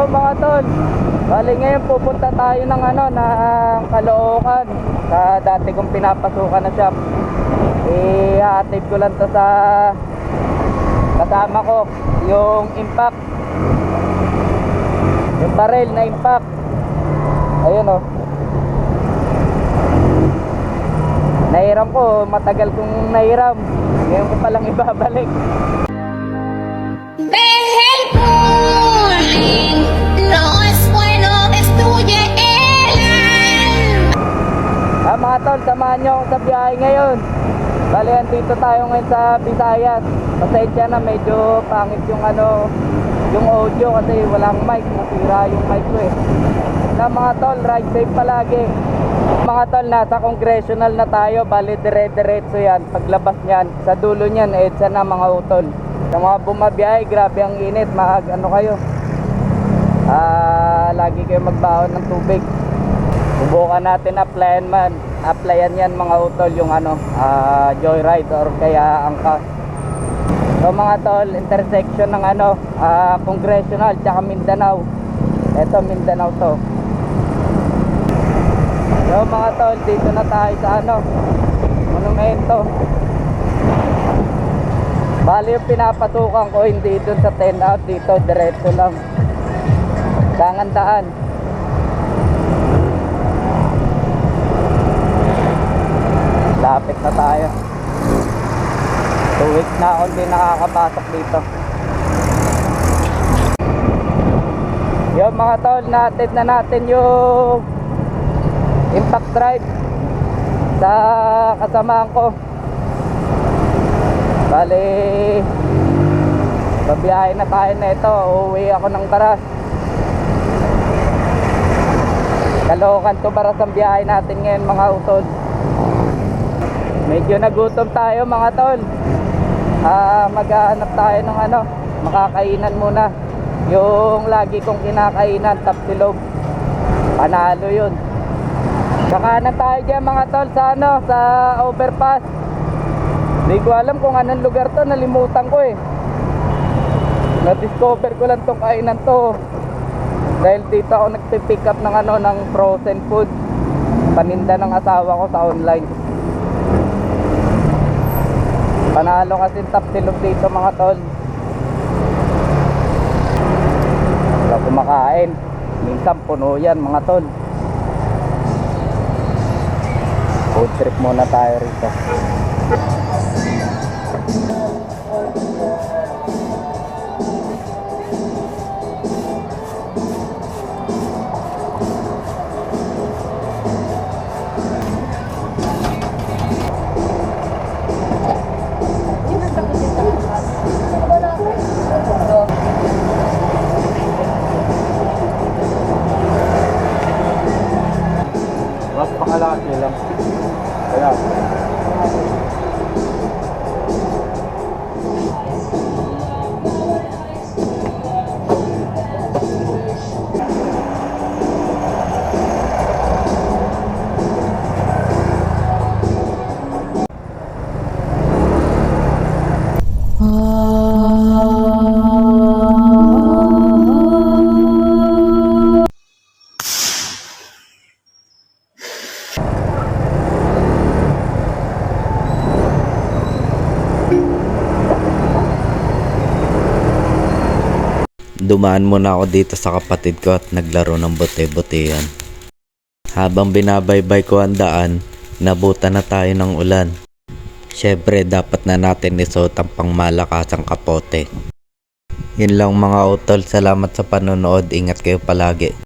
Yo mga tol, bali ngayon pupunta tayo ng Caloocan sa dati kong pinapasukan na shop. I-hatid ko lang to sa kasama ko, yung impact, yung barrel na impact. Ayun o, nahiram ko, matagal kong nahiram, ngayon ko palang ibabalik. Mga tol, samahan nyo ako sa biyahe ngayon. Bali, dito tayo ngayon sa Visayas. Pasensya na, medyo pangit yung yung audio kasi walang mic, nasira yung mic ko na mga tol, ride safe palagi. Mga tol, nasa congressional na tayo. Bali, dire-diretso yan. Paglabas nyan, sa dulo nyan, EDSA na mga utol. Sa mga bumabiyahe, grabe ang init. Kayo, lagi kayo magbaon ng tubig. Subukan natin applyan yan mga utol, yung joyride or kaya angkas. So mga tol, intersection ng congressional tsaka Mindanao. Ito Mindanao to. So mga tol, dito na tayo sa monumento. Bali yung pinapatukan ko hindi dun sa 10 out, dito diretso lang Dangandaan. Lapit na tayo. 2 weeks na ako hindi nakakapasok dito. Yung mga tol, natin na natin yung impact drive sa kasamaan ko. Bali, babiyahe na tayo na ito. Uuwi ako ng Baras. Caloocan to Baras ang biyahe natin ngayon mga utol. Medyo nagutom tayo mga tol. Maghahanap tayo ng makakainan muna. Yung lagi kong kinakainan, tapsilog. Panalo yun. Kakanan tayo dyan mga tol sa sa overpass. Hindi ko alam kung anong lugar to, nalimutan ko Na-discover ko lang tong kainan to dahil dito ako nagpipick up ng ng frozen food. Paninda ng asawa ko sa online. Panalo kasi tapsilog dito mga tol. Wala kumakain. Minsan puno yan mga tol. Food trip muna tayo rito. Mas pakalaki lang. Kaya dumaan muna ako dito sa kapatid ko at naglaro ng bote-botehan. Habang binabaybay ko ang daan, nabutan na tayo ng ulan. Syempre dapat na natin isuot ang pangmalakasang kapote. Yun lang mga utol, salamat sa panonood, ingat kayo palagi.